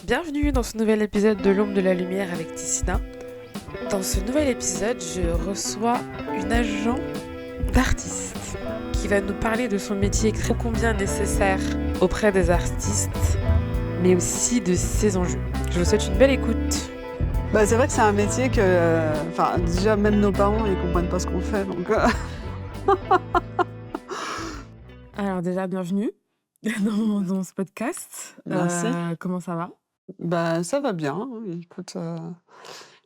Bienvenue dans ce nouvel épisode de l'Ombre de la Lumière avec Tissina. Dans ce nouvel épisode, je reçois une agent d'artiste qui va nous parler de son métier ô combien nécessaire auprès des artistes, mais aussi de ses enjeux. Je vous souhaite une belle écoute. C'est vrai que c'est un métier que, déjà même nos parents ils comprennent pas ce qu'on fait, donc Alors déjà, bienvenue dans ce podcast. merci. Comment ça va? Ça va bien, hein, écoute,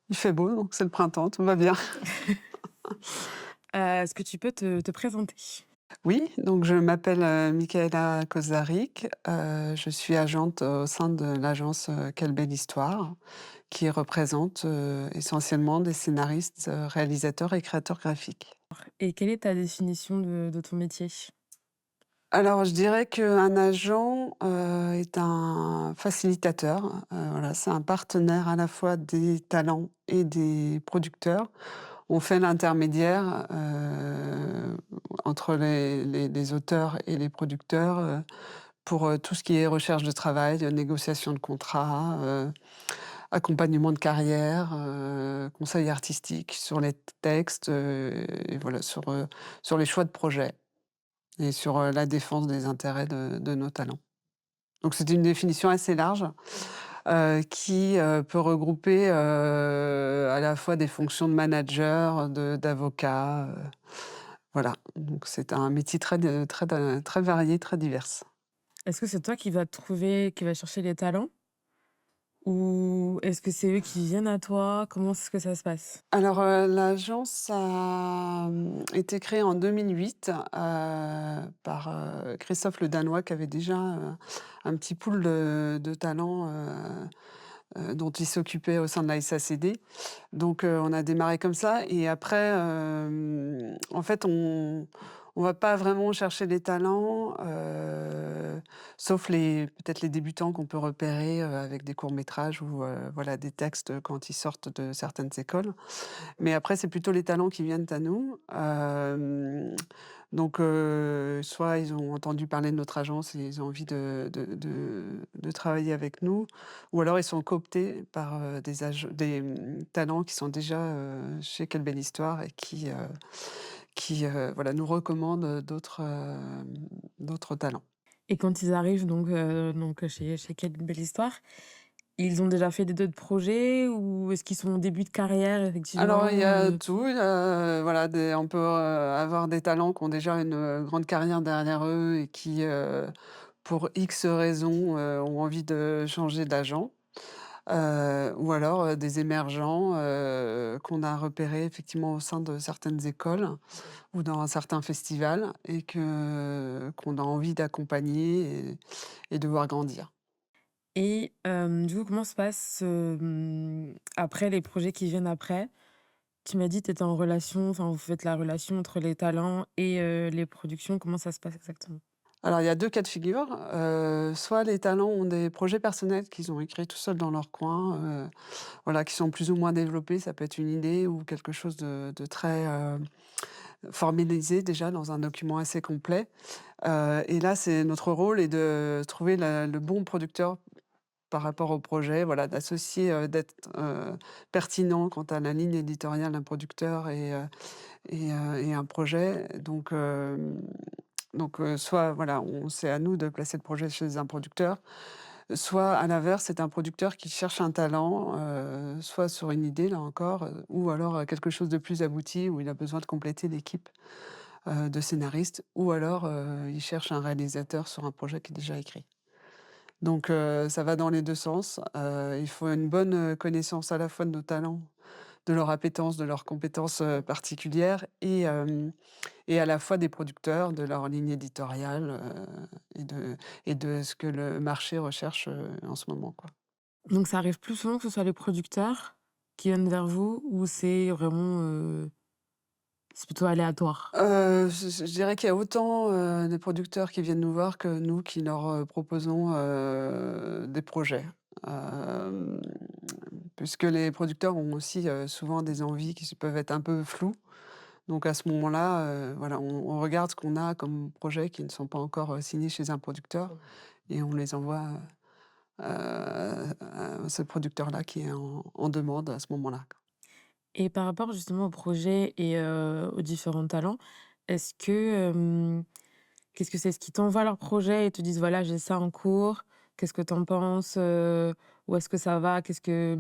il fait beau, donc c'est le printemps, tout va bien. Est-ce que tu peux te présenter? Oui, donc je m'appelle, Michaela Kozaric, je suis agente au sein de l'agence, Quelle belle histoire, qui représente, essentiellement des scénaristes, réalisateurs et créateurs graphiques. Et quelle est ta définition de ton métier? Alors, je dirais qu'un agent, est un facilitateur, voilà, c'est un partenaire à la fois des talents et des producteurs. On fait l'intermédiaire, entre les auteurs et les producteurs, pour, tout ce qui est recherche de travail, négociation de contrats, accompagnement de carrière, conseil artistique sur les textes, et voilà, sur les choix de projets. Et sur, la défense des intérêts de nos talents. Donc c'est une définition assez large, qui, peut regrouper, à la fois des fonctions de manager, d'avocat, voilà. Donc c'est un métier très varié, très divers. Est-ce que c'est toi qui vas chercher les talents? Ou est-ce que c'est eux qui viennent à toi? Comment est-ce que ça se passe? Alors, l'agence a, été créée en 2008, par, Christophe le Danois qui avait déjà, un petit pool de talents, dont il s'occupait au sein de la SACD. Donc, on a démarré comme ça et après, en fait, on va pas vraiment chercher les talents, sauf peut-être les débutants qu'on peut repérer, avec des courts-métrages ou, voilà, des textes, quand ils sortent de certaines écoles. Mais après, c'est plutôt les talents qui viennent à nous. Donc, soit ils ont entendu parler de notre agence et ils ont envie de travailler avec nous, ou alors ils sont cooptés par, des talents qui sont déjà, chez Quelle belle histoire et qui, voilà, nous recommandent, d'autres talents. Et quand ils arrivent donc chez Quelle belle histoire, ils ont déjà fait d'autres projets ou est-ce qu'ils sont au début de carrière Alors, il y effectivement, a tout, voilà, on peut, avoir des talents qui ont déjà une, grande carrière derrière eux et qui, pour X raisons, ont envie de changer d'agent. Ou alors, des émergents, qu'on a repérés effectivement au sein de certaines écoles ou dans certains festivals et qu'on a envie d'accompagner et de voir grandir. et du coup, comment se passe, après les projets qui viennent après? Tu m'as dit que tu étais en relation, enfin vous faites la relation entre les talents et les productions. Comment ça se passe exactement? Alors, il y a 2 cas de figure, soit les talents ont des projets personnels qu'ils ont écrits tout seuls dans leur coin, voilà, qui sont plus ou moins développés. Ça peut être une idée ou quelque chose de très, formalisé déjà dans un document assez complet, et là, c'est notre rôle est de trouver le bon producteur par rapport au projet, voilà, d'associer, d'être, pertinent quant à la ligne éditoriale d'un producteur et un projet. Donc, soit voilà, c'est à nous de placer le projet chez un producteur, soit à l'inverse, c'est un producteur qui cherche un talent, soit sur une idée là encore, ou alors, quelque chose de plus abouti où il a besoin de compléter l'équipe, de scénaristes ou alors, il cherche un réalisateur sur un projet qui est déjà écrit. Donc, ça va dans les 2 sens, il faut une bonne, connaissance à la fois de nos talents, de leur appétence, de leurs compétences, particulières et à la fois des producteurs, de leur ligne éditoriale, et de ce que le marché recherche, en ce moment, quoi. Donc ça arrive plus souvent que ce soit les producteurs qui viennent vers vous ou c'est vraiment, c'est plutôt aléatoire? Je dirais qu'il y a autant, des producteurs qui viennent nous voir que nous qui leur, proposons, des projets. Hem, Puisque les producteurs ont aussi, souvent des envies qui peuvent être un peu floues. Donc à ce moment-là, voilà, on regarde ce qu'on a comme projets qui ne sont pas encore, signés chez un producteur et on les envoie, ce producteur-là qui est en demande à ce moment-là. Et par rapport justement au projet et aux différents talents, est-ce que, qu'est-ce que c'est? Est-ce qu'ils t'envoient leur projet et te disent: «Voilà, j'ai ça en cours, qu'est-ce que tu en penses? Où est-ce que ça va? Qu'est-ce que»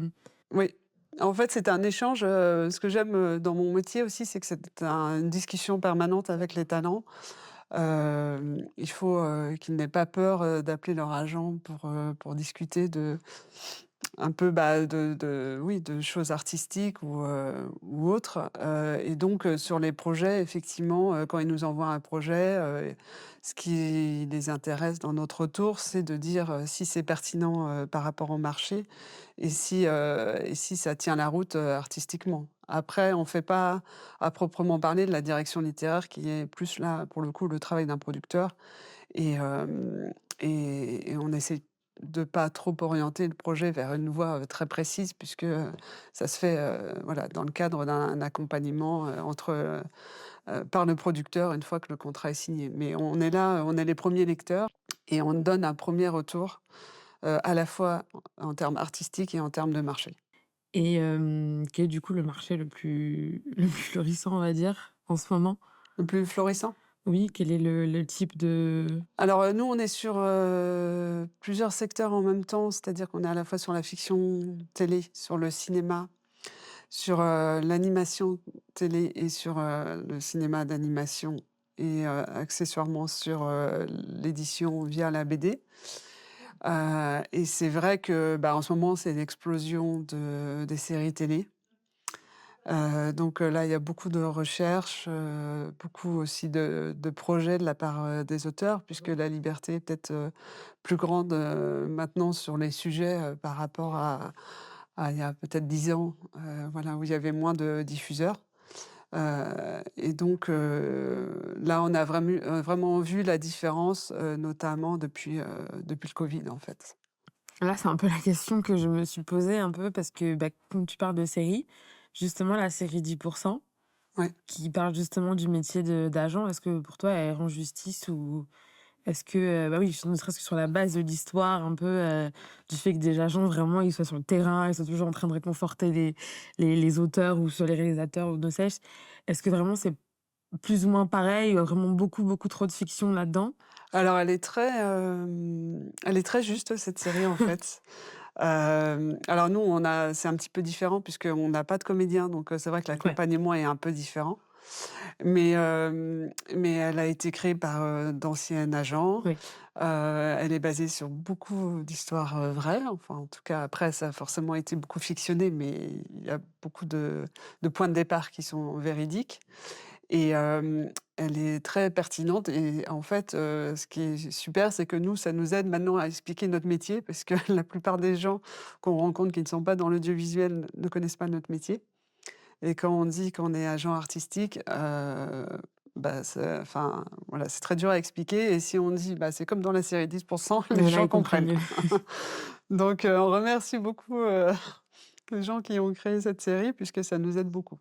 Oui, en fait, c'est un échange, ce que j'aime, dans mon métier aussi, c'est que c'est une discussion permanente avec les talents. Il faut, qu'ils n'aient pas peur, d'appeler leur agent pour discuter de un peu, bah, de oui, de choses artistiques ou autres, et donc sur les projets, effectivement, quand ils nous envoient un projet, ce qui les intéresse dans notre retour, c'est de dire, si c'est pertinent, par rapport au marché et si ça tient la route, artistiquement. Après, on fait pas, à proprement parler, de la direction littéraire qui est plus là, pour le coup, le travail d'un producteur et hem et on essaie de pas trop orienter le projet vers une voie, très précise puisque, ça se fait, voilà, dans le cadre d'un accompagnement, par le producteur une fois que le contrat est signé. Mais on est là, on est les premiers lecteurs et on donne un premier retour, à la fois en termes artistiques et en termes de marché. et quel est du coup le marché le plus florissant, on va dire, en ce moment? Le plus florissant? Oui, quel est le type de Alors, nous, on est sur, plusieurs secteurs en même temps, c'est-à-dire qu'on est à la fois sur la fiction télé, sur le cinéma, sur, l'animation télé et sur, le cinéma d'animation et accessoirement sur, l'édition via la BD. Et c'est vrai que, bah, en ce moment, c'est l'explosion des séries télé. Donc là, il y a beaucoup de recherches, beaucoup aussi de projets de la part, des auteurs puisque la liberté est peut-être, plus grande, maintenant sur les sujets, par rapport à il y a peut-être 10 ans, voilà, où il y avait moins de diffuseurs. Et donc là, on a vraiment vu la différence, notamment depuis le covid, en fait. là, c'est un peu la question que je me suis posée un peu parce que, bah, comme tu parles de séries, justement la série 10% Ouais. qui parle justement du métier d'agent, est-ce que pour toi elle rend justice ou est-ce que, bah, oui, ne serait-ce que sur la base de l'histoire un peu, du fait que des agents vraiment ils soient sur le terrain, ils soient toujours en train de réconforter les auteurs ou sur les réalisateurs ou ne sais-je. Est-ce que vraiment c'est plus ou moins pareil, vraiment beaucoup, beaucoup trop de fiction là-dedans? Alors elle est très juste cette série, en fait. Alors nous, c'est un petit peu différent puisqu'on n'a pas de comédien, donc c'est vrai que Ouais, l'accompagnement est un peu différent. Mais elle a été créée par, d'anciens agents. oui. Elle est basée sur beaucoup d'histoires, vraies. Enfin, en tout cas, après ça a forcément été beaucoup fictionné, mais il y a beaucoup de points de départ qui sont véridiques. Et elle est très pertinente et en fait, ce qui est super, c'est que nous, ça nous aide maintenant à expliquer notre métier parce que la plupart des gens qu'on rencontre qui ne sont pas dans l'audiovisuel ne connaissent pas notre métier et quand on dit qu'on est agent artistique, bah, enfin, voilà, c'est très dur à expliquer et si on dit: «Bah, c'est comme dans la série 10 les Mais là, gens ils comprennent comprennent». mieux. Donc on remercie beaucoup, les gens qui ont créé cette série puisque ça nous aide beaucoup.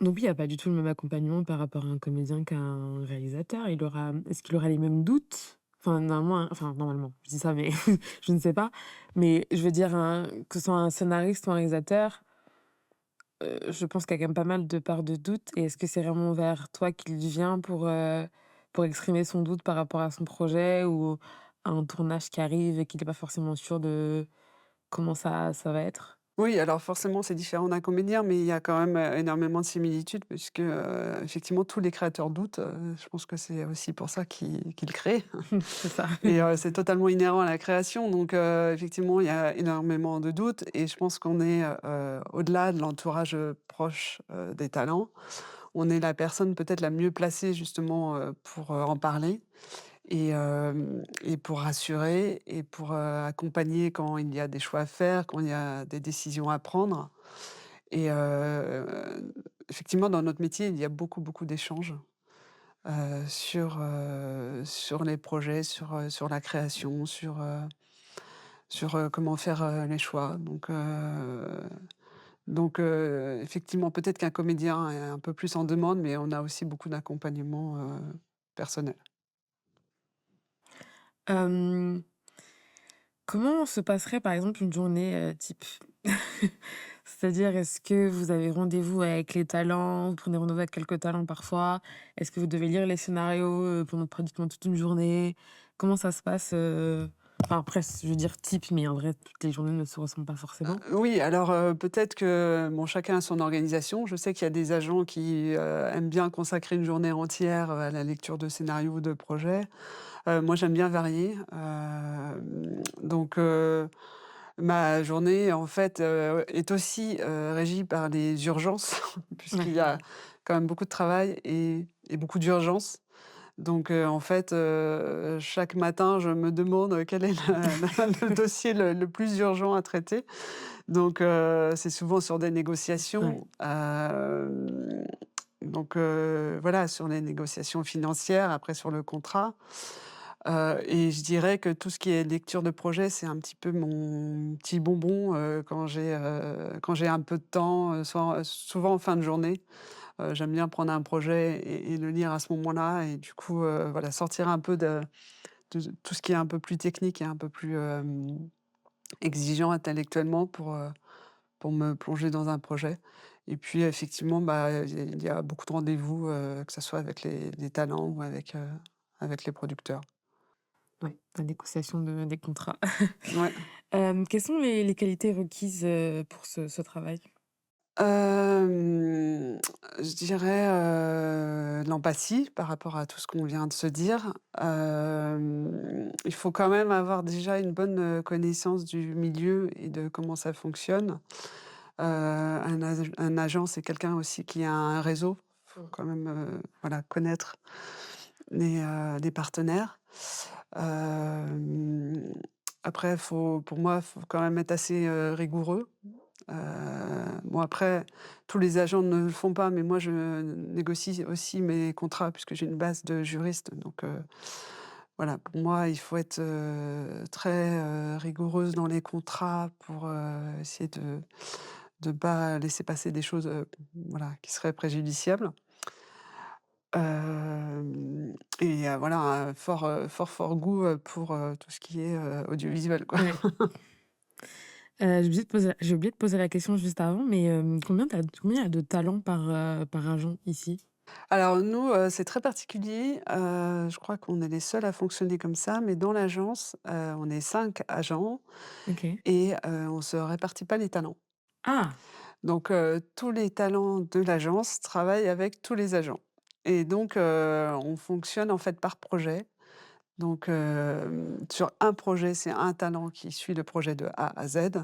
Donc oui, il y a pas du tout le même accompagnement par rapport à un comédien qu'à un réalisateur. Est-ce qu'il aura les mêmes doutes? Enfin, normalement, hein, enfin, normalement, je dis ça, mais je ne sais pas. Mais je veux dire, que ce soit un scénariste ou un réalisateur, je pense qu'il y a quand même pas mal de parts de doute. Et est-ce que c'est vraiment vers toi qu'il vient pour exprimer son doute par rapport à son projet ou à un tournage qui arrive et qu'il est pas forcément sûr de comment ça va être? Oui, alors forcément, c'est différent d'un comédien, mais il y a quand même, énormément de similitudes puisque, effectivement, tous les créateurs doutent, je pense que c'est aussi pour ça qu'ils créent C'est ça. et c'est totalement inhérent à la création donc effectivement, il y a énormément de doutes et je pense qu'on est, au-delà de l'entourage, proche, des talents, on est la personne peut-être la mieux placée justement, pour, en parler et pour rassurer et pour, accompagner quand il y a des choix à faire, quand il y a des décisions à prendre et effectivement, dans notre métier, il y a beaucoup, beaucoup d'échanges, sur les projets, sur la création, sur comment faire, les choix donc effectivement, peut-être qu'un comédien est un peu plus en demande, mais on a aussi beaucoup d'accompagnement, personnel. Hem Comment se passerait, par exemple, une journée, type? C'est-à-dire, est-ce que vous avez rendez-vous avec les talents? Vous prenez rendez-vous avec quelques talents parfois? Est-ce que vous devez lire les scénarios, pendant pratiquement toute une journée? Comment ça se passe, Enfin, après, je veux dire type, mais en vrai, toutes les journées ne se ressemblent pas forcément. Oui, alors, peut-être que, bon, chacun a son organisation. Je sais qu'il y a des agents qui, aiment bien consacrer une journée entière, à la lecture de scénarios ou de projets. Moi, j'aime bien varier, donc ma journée, en fait, est aussi, régie par les urgences puisqu'il Ouais. y a quand même beaucoup de travail et beaucoup d'urgences. Donc en fait, chaque matin, je me demande, quel est le dossier le plus urgent à traiter. Donc c'est souvent sur des Ouais. négociations, donc voilà, sur les négociations financières, après sur le contrat. Et je dirais que tout ce qui est lecture de projet, c'est un petit peu mon petit bonbon, quand j'ai un peu de temps, souvent en fin de journée. J'aime bien prendre un projet et le lire à ce moment-là et du coup, voilà, sortir un peu de tout ce qui est un peu plus technique et un peu plus, exigeant intellectuellement pour me plonger dans un projet et puis effectivement, bah, il y a beaucoup de rendez-vous, que ça soit avec les talents ou avec les producteurs. Ouais, la négociation des contrats. Ouais. Quelles sont les qualités requises, pour ce travail? Hem, je dirais, l'empathie par rapport à tout ce qu'on vient de se dire. Il faut quand même avoir déjà une bonne, connaissance du milieu et de comment ça fonctionne. Un agent, c'est quelqu'un aussi qui a un réseau. Faut quand même, voilà, connaître les partenaires. Hem, après pour moi, faut quand même être assez, rigoureux. Bon après, tous les agents ne le font pas, mais moi je négocie aussi mes contrats puisque j'ai une base de juristes donc voilà, pour moi, il faut être, très, rigoureuse dans les contrats pour, essayer de pas laisser passer des choses, voilà, qui seraient préjudiciables. Et voilà, un fort goût, pour, tout ce qui est, audiovisuel, quoi. Ouais. J'ai oublié de poser la question juste avant, mais combien il y a de talents par agent ici? Alors nous, c'est très particulier, je crois qu'on est les seuls à fonctionner comme ça, mais dans l'agence, on est 5 agents OK. et on se répartit pas les talents. Ah! Donc tous les talents de l'agence travaillent avec tous les agents et donc on fonctionne en fait par projet. Donc sur un projet, c'est un talent qui suit le projet de A à Z,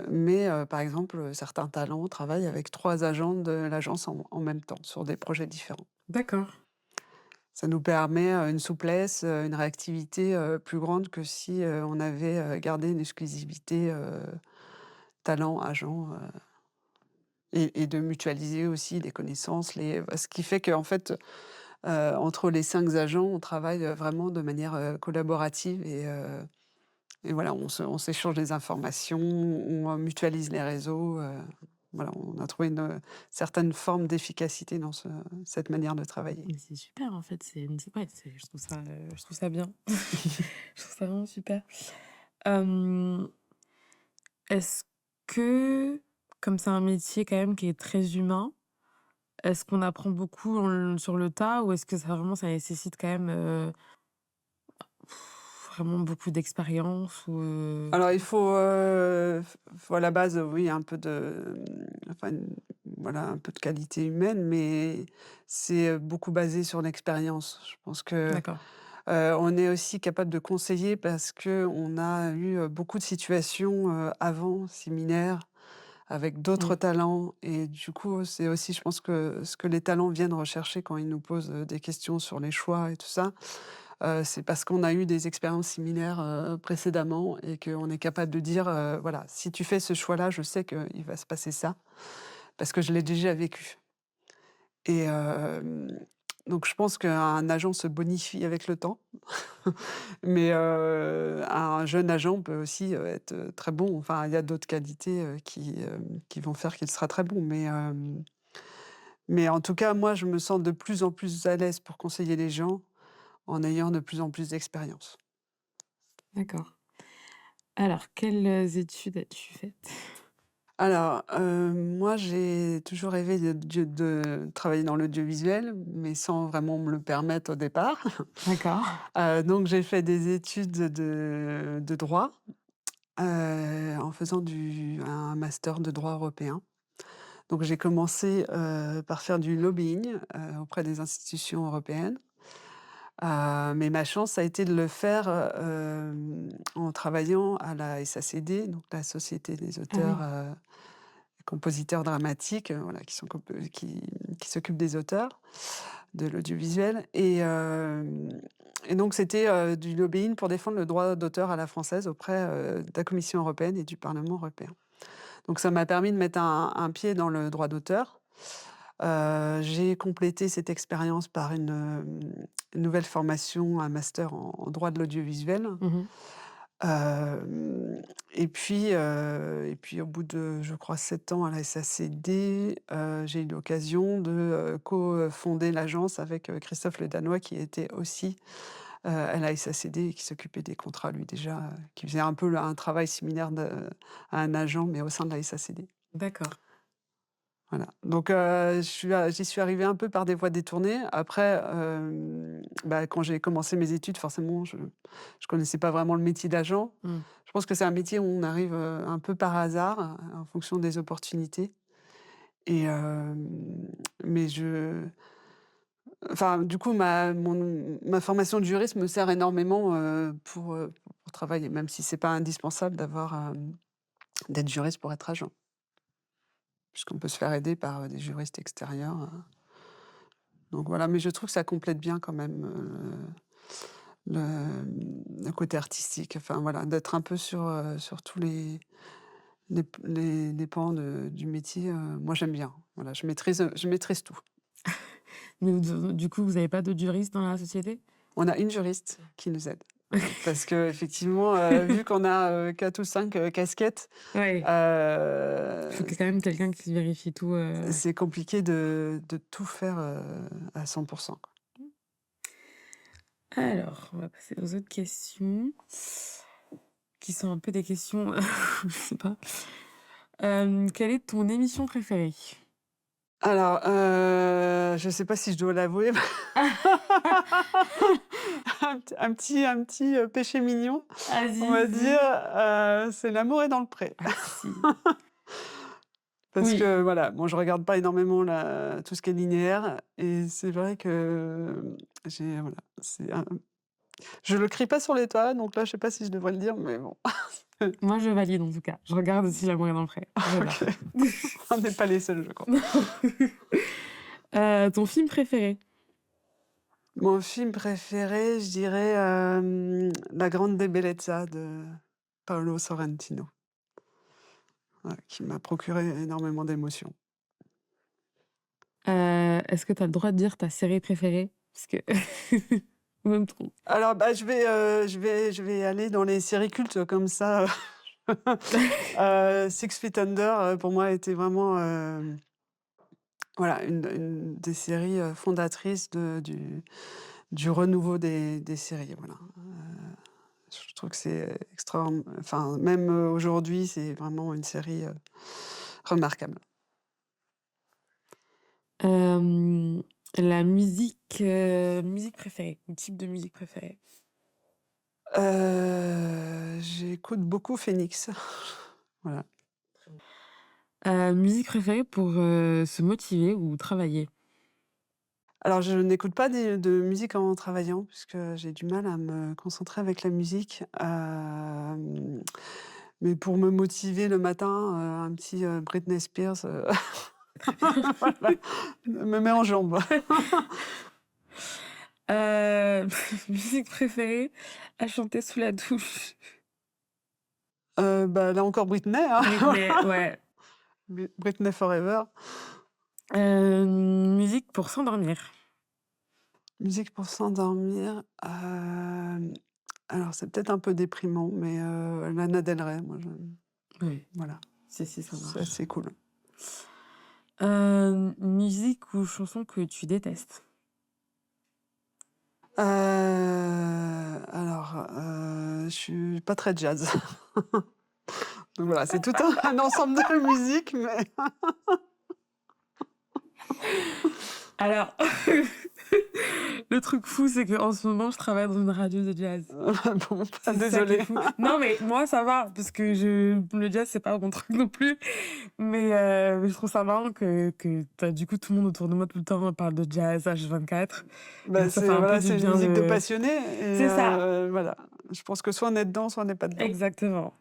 mais par exemple, certains talents travaillent avec 3 agents de l'agence en même temps sur des projets différents. D'accord. Ça nous permet, une souplesse, une réactivité, plus grande que si, on avait, gardé une exclusivité, talent, agent, et de mutualiser aussi les connaissances, ce qui fait qu'en fait, entre les 5 agents, on travaille, vraiment de manière, collaborative et voilà, on s'échange des informations, on, mutualise les réseaux, voilà, on a trouvé une, certaine forme d'efficacité dans cette manière de travailler. Mais c'est super en fait, c'est une ouais, je trouve ça bien. Je trouve ça vraiment super. Hem, est-ce que, comme c'est un métier quand même qui est très humain, est-ce qu'on apprend beaucoup sur le tas ou est-ce que ça nécessite quand même, vraiment beaucoup d'expérience ou, Alors il faut, faut à la base, oui, un peu de, enfin, voilà, un peu de qualité humaine, mais c'est, beaucoup basé sur l'expérience. Je pense que, D'accord. on est aussi capable de conseiller parce qu'on a eu, beaucoup de situations, avant similaires avec d'autres Mmh. talents et du coup, c'est aussi je pense que ce que les talents viennent rechercher quand ils nous posent, des questions sur les choix et tout ça, c'est parce qu'on a eu des expériences similaires, précédemment et qu'on est capable de dire, «Voilà, si tu fais ce choix-là, je sais qu'il va se passer ça, parce que je l'ai déjà vécu» et donc je pense qu'un agent se bonifie avec le temps, mais un jeune agent peut aussi, être, très bon. Enfin, il y a d'autres qualités, qui vont faire qu'il sera très bon, mais en tout cas, moi, je me sens de plus en plus à l'aise pour conseiller les gens en ayant de plus en plus d'expérience. D'accord. Alors, quelles études as-tu faites? Alors, moi, j'ai toujours rêvé de travailler dans l'audiovisuel, mais sans vraiment me le permettre au départ. D'accord. Donc j'ai fait des études de droit, en faisant un master de droit européen. Donc j'ai commencé, par faire du lobbying, auprès des institutions européennes. Mais ma chance, ça a été de le faire, en travaillant à la SACD, donc la Société des Ah auteurs, oui. compositeurs dramatiques, voilà, qui s'occupent des auteurs, de l'audiovisuel et donc c'était, du lobbying pour défendre le droit d'auteur à la française auprès, de la Commission européenne et du Parlement européen. Donc ça m'a permis de mettre un pied dans le droit d'auteur. J'ai complété cette expérience par une nouvelle formation, un master en droit de l'audiovisuel. Mmh. Hem et puis au bout de, je crois, 7 ans à la SACD, j'ai eu l'occasion de, co-fonder l'agence avec, Christophe Le Danois qui était aussi, à la SACD et qui s'occupait des contrats lui déjà, qui faisait un peu un travail similaire à un agent mais au sein de la SACD. D'accord. Voilà, donc j'y suis arrivée un peu par des voies détournées. Après, bah, quand j'ai commencé mes études, forcément, je connaissais pas vraiment le métier d'agent. Mmh. Je pense que c'est un métier où on arrive, un peu par hasard, en fonction des opportunités et mais du coup, ma formation de juriste me sert énormément, pour travailler, même si c'est pas indispensable d'être juriste pour être agent, puisqu'on peut se faire aider par, des juristes extérieurs, donc voilà, mais je trouve que ça complète bien quand même, le côté artistique, enfin voilà, d'être un peu sur tous les pans du métier, moi j'aime bien. Voilà, je maîtrise tout. Mais du coup, vous avez pas d'autres juristes dans la société? On a une juriste qui nous aide, voilà, parce qu'effectivement, vu qu'on a, 4 ou 5 casquettes, Ouais. Il faut heu, qu'il y ait quand même quelqu'un qui vérifie tout, c'est compliqué de tout faire, à 100 quoi. Alors, on va passer aux autres questions, qui sont un peu des questions, je sais pas. Quelle est ton émission préférée? Alors, je sais pas si je dois l'avouer. Un petit, péché mignon, on Vas-y, va dire, vas-y. c'est «L'amour est dans le pré». Ah si. Parce Oui. que voilà, bon, je regarde pas énormément tout ce qui est linéaire et c'est vrai que, voilà, je le crie pas sur les toits, donc là, je sais pas si je devrais le dire, mais bon. Moi, je valide en tout cas. Je regarde aussi L'amour est dans le pré. OK, J'adore. on n'est pas les seuls, je crois. Non. Ton film préféré? Mon film préféré, je dirais, La Grande Bellezza de Paolo Sorrentino, ouais, qui m'a procuré énormément d'émotions. Est-ce que tu as le droit de dire ta série préférée? Parce que même trop. Alors, bah, je vais aller dans les séries cultes comme ça. Six Feet Under, pour moi, était vraiment, voilà, une des séries, fondatrices du renouveau des séries, voilà. Je trouve que c'est enfin, même, aujourd'hui, c'est vraiment une série, remarquable. Hem, la musique préférée, le type de musique préférée? J'écoute beaucoup Phénix. Voilà. Musique préférée pour, se motiver ou travailler? Alors je n'écoute pas de musique en travaillant puisque j'ai du mal à me concentrer avec la musique, mais pour me motiver le matin, un petit, Britney Spears, Très bien. voilà, me met en jambes. Heu, musique préférée à chanter sous la douche? Bah, là encore Britney, hein. Britney, ouais. Britney forever. Musique pour s'endormir? Musique pour s'endormir, alors c'est peut-être un peu déprimant, mais Lana Del Rey, moi j'aime, Oui, voilà, si, si, ça c'est marche. assez cool. Musique ou chanson que tu détestes? Je suis pas très jazz. Donc voilà, c'est tout un ensemble de musique, mais Alors, le truc fou, c'est qu'en ce moment, je travaille dans une radio de jazz. bon, C'est ça qui est désolée. fou. Non, mais moi, ça va, parce que le jazz, c'est pas mon truc non plus. Mais je trouve ça marrant que du coup, tout le monde autour de moi, tout le temps, parle de jazz H24. Et Bah, donc, ça fait un peu du c'est une bien musique de de... passionné et C'est ça, voilà. Je pense que soit on est dedans, soit on n'est pas dedans. exactement.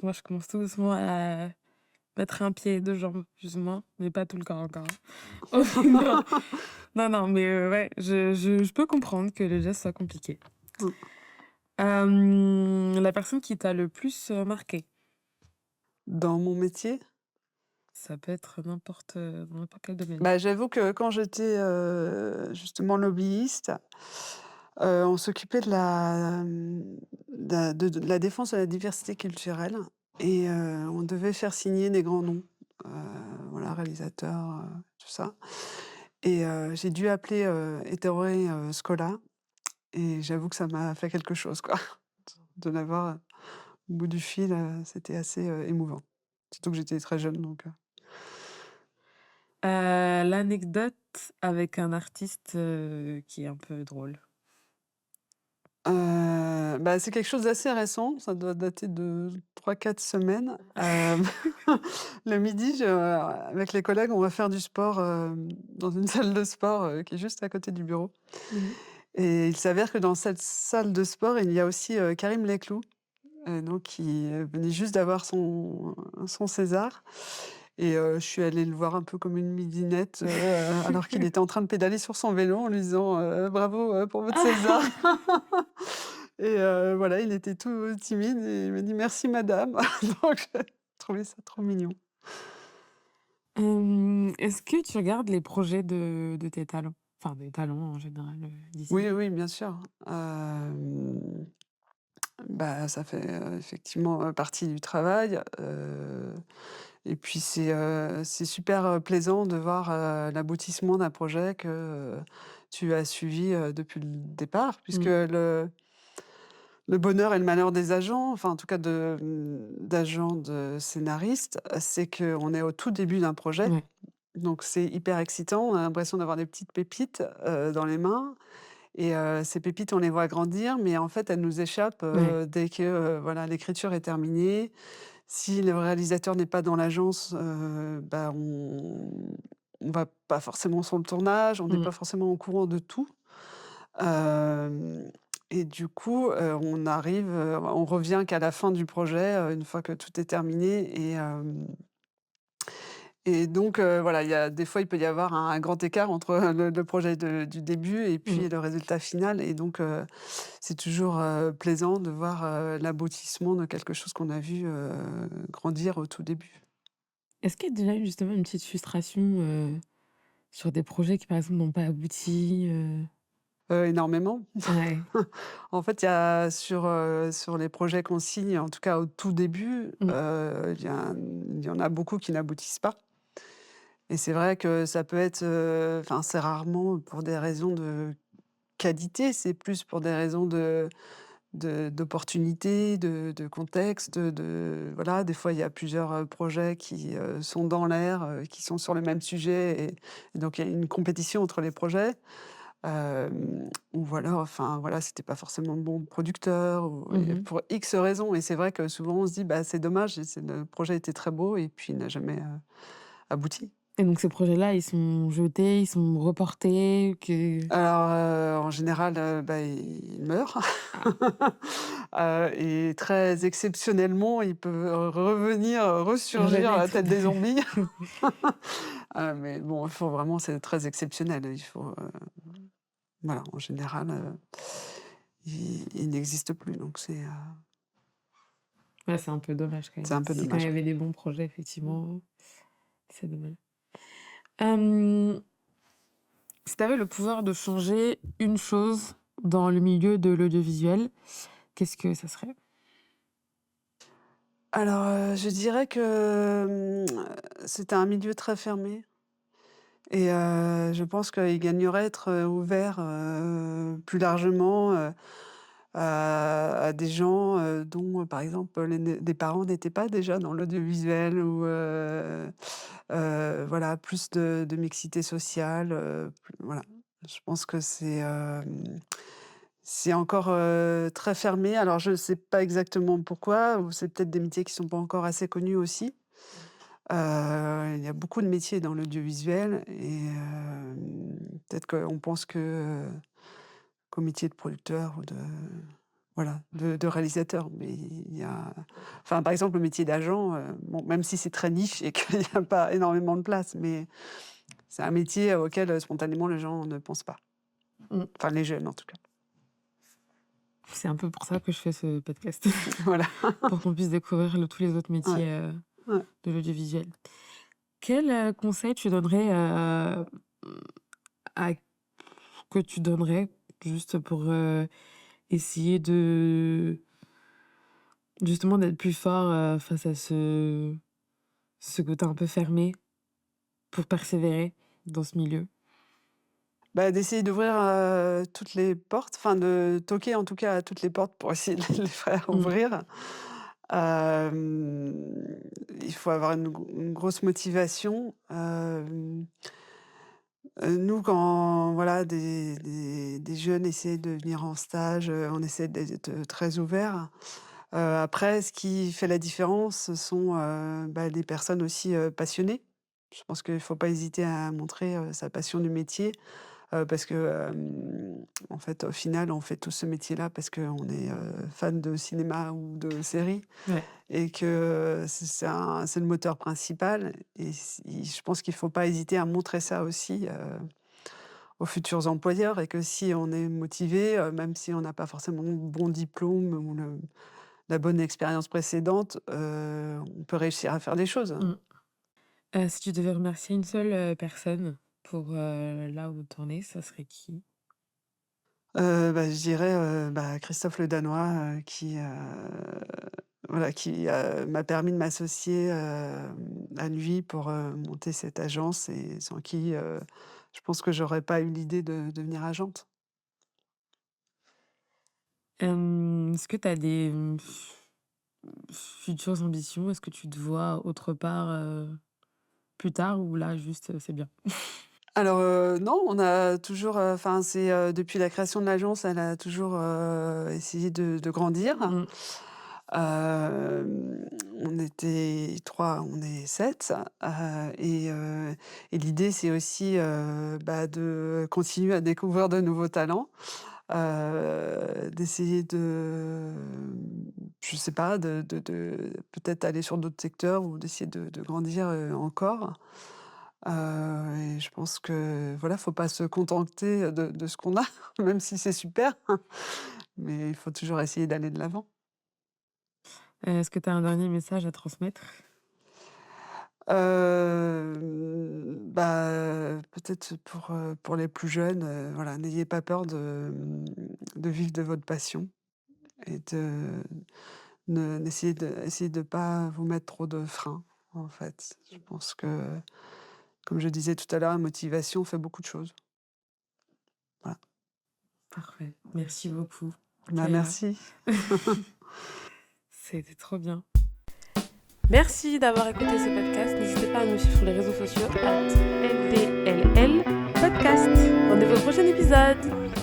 Moi, je commence tout doucement à mettre un pied et deux jambes, plus ou moins, mais pas tout le corps encore. non, non, mais ouais, je peux comprendre que le jazz soit compliqué. Mmh. La personne qui t'a le plus marqué, Dans mon métier? ça peut être dans n'importe quel domaine. Bah, j'avoue que quand j'étais, justement lobbyiste, on s'occupait de la défense de la diversité culturelle et on devait faire signer des grands noms, heu, voilà, réalisateurs, tout ça et j'ai dû appeler, Ettore Scola et j'avoue que ça m'a fait quelque chose, quoi, de l'avoir, au bout du fil, c'était assez, émouvant. Surtout que j'étais très jeune donc L'anecdote avec un artiste qui est un peu drôle. Bah, c'est quelque chose d'assez récent, ça doit dater de 3 4 semaines. Le midi, avec les collègues, on va faire du sport, dans une salle de sport, qui est juste à côté du bureau Mhm. et il s'avère que dans cette salle de sport, il y a aussi, Karim Leclou, donc qui, venait juste d'avoir son César et je suis allée le voir un peu comme une midinette, alors qu'il était en train de pédaler sur son vélo en lui disant, «Bravo, pour votre César». Et voilà, il était tout timide et il m'a dit: «Merci madame». Donc j'ai trouvé ça trop mignon. Est-ce que tu regardes les projets de tes talents? Enfin, des talents en général d'ici. Oui, oui, bien sûr. Bah, ça fait, effectivement, partie du travail, et puis c'est super, plaisant de voir, l'aboutissement d'un projet que, tu as suivi, depuis le départ puisque Mm. le bonheur et le malheur des agents, enfin en tout cas d'agents, de scénaristes, c'est qu'on est au tout début d'un projet, Ouais. donc c'est hyper excitant. On a l'impression d'avoir des petites pépites, dans les mains et ces pépites, on les voit grandir, mais en fait, elles nous échappent, Ouais. dès que, voilà, l'écriture est terminée. Si le réalisateur n'est pas dans l'agence, bah, on va pas forcément sur le tournage, on n'est Mm. pas forcément au courant de tout. Hem et du coup, on revient qu'à la fin du projet, une fois que tout est terminé et donc voilà, il y a des fois, il peut y avoir un grand écart entre le projet du début et Mm. puis le résultat final et donc c'est toujours, plaisant de voir, l'aboutissement de quelque chose qu'on a vu, grandir au tout début. Est-ce qu'il y a déjà eu justement une petite frustration sur des projets qui, par exemple, n'ont pas abouti Énormément. Ouais. En fait, il y a sur les projets qu'on signe, en tout cas au tout début, Mm. il y en a beaucoup qui n'aboutissent pas et c'est vrai que ça peut être, enfin, c'est rarement pour des raisons de qualité, c'est plus pour des raisons d'opportunité, de contexte, voilà, des fois, il y a plusieurs, projets qui, sont dans l'air, qui sont sur le même sujet et donc il y a une compétition entre les projets. Ou voilà, enfin, voilà, c'était pas forcément le bon producteur ou et Mhm. pour X raisons et c'est vrai que souvent on se dit: «Bah, c'est dommage, le projet était très beau et puis il n'a jamais, abouti». Et donc ces projets-là, ils sont jetés, ils sont reportés, que... Alors, en général, bah, il meurt, Ah, et très exceptionnellement, il peut revenir, ressurgir à la renaître. tête des zombies. Mais bon, il faut vraiment c'est très exceptionnel. Il faut, voilà, en général, il n'existe plus donc Ouais, c'est un peu dommage quand c'est même. un peu Si quand il y dommage, avait ouais. des bons projets, Mmh. effectivement, c'est dommage. Euh, Si tu avais le pouvoir de changer une chose dans le milieu de l'audiovisuel, qu'est-ce que ça serait? Alors, je dirais que, c'était un milieu très fermé et je pense qu'il gagnerait à être, ouvert, plus largement, à des gens, dont, par exemple, les parents n'étaient pas déjà dans l'audiovisuel ou voilà, plus de mixité sociale, plus voilà. Je pense que c'est encore, très fermé. Alors je ne sais pas exactement pourquoi, ou c'est peut-être des métiers qui sont pas encore assez connus aussi. Il y a beaucoup de métiers dans l'audiovisuel et peut-être qu'on pense qu'au métier de producteur ou de voilà, de réalisateur, mais il y a enfin, par exemple, le métier d'agent, bon, même si c'est très niche et qu'il y a pas énormément de place, mais c'est un métier auquel, spontanément, les gens ne pensent pas. Mmh. Enfin, les jeunes, en tout cas. C'est un peu pour ça que je fais ce podcast, Voilà. pour qu'on puisse découvrir tous les autres Ouais, métiers ouais. de l'audiovisuel. Quel conseil tu donnerais à que tu donnerais juste pour essayer de justement d'être plus fort face à ce côté un peu fermé pour persévérer dans ce milieu? Bah, d'essayer d'ouvrir, toutes les portes, enfin de toquer en tout cas à toutes les portes pour essayer de les faire Mmh. ouvrir. Il faut avoir une grosse motivation. Nous quand voilà des jeunes essaient de venir en stage, on essaie d'être très ouverts. Après ce qui fait la différence, ce sont, bah, les personnes aussi, passionnées. Je pense qu'il faut pas hésiter à montrer, sa passion du métier. Parce que, en fait, au final, on fait tous ce métier-là parce qu'on est, fan de cinéma ou de séries Ouais. et que c'est le moteur principal et je pense qu'il faut pas hésiter à montrer ça aussi, aux futurs employeurs et que si on est motivé, même si on n'a pas forcément le bon diplôme ou la bonne expérience précédente, on peut réussir à faire des choses. Mmh. Si tu devais remercier une seule personne pour là où tu en es, ça serait qui? Bah, je dirais, bah, Christophe le Danois, qui, voilà, qui, m'a permis de m'associer, à lui pour, monter cette agence et sans qui, je pense que j'aurais pas eu l'idée de devenir agente. Est-ce que tu as des futures ambitions? Est-ce que tu te vois autre part plus tard ou là juste c'est bien? Alors, non, on a toujours, enfin, c'est, depuis la création de l'agence, elle a toujours, essayé de grandir. Mmh. On était 3, on est 7, et l'idée, c'est aussi, bah, de continuer à découvrir de nouveaux talents, d'essayer de, je sais pas, de peut-être aller sur d'autres secteurs ou d'essayer de grandir, encore. Et je pense que, voilà, faut pas se contenter de ce qu'on a, même si c'est super, mais il faut toujours essayer d'aller de l'avant. Est-ce que tu as un dernier message à transmettre? Bah, peut-être pour les plus jeunes, voilà, n'ayez pas peur de vivre de votre passion et essayez de pas vous mettre trop de freins, en fait. Je pense que, comme je disais tout à l'heure, la motivation fait beaucoup de choses. Voilà. Parfait. Merci beaucoup, Bah, Michaela. merci. C'était trop bien. Merci d'avoir écouté ce podcast. N'hésitez pas à nous suivre sur les réseaux sociaux @LDLL Podcast. Rendez-vous au prochain épisode.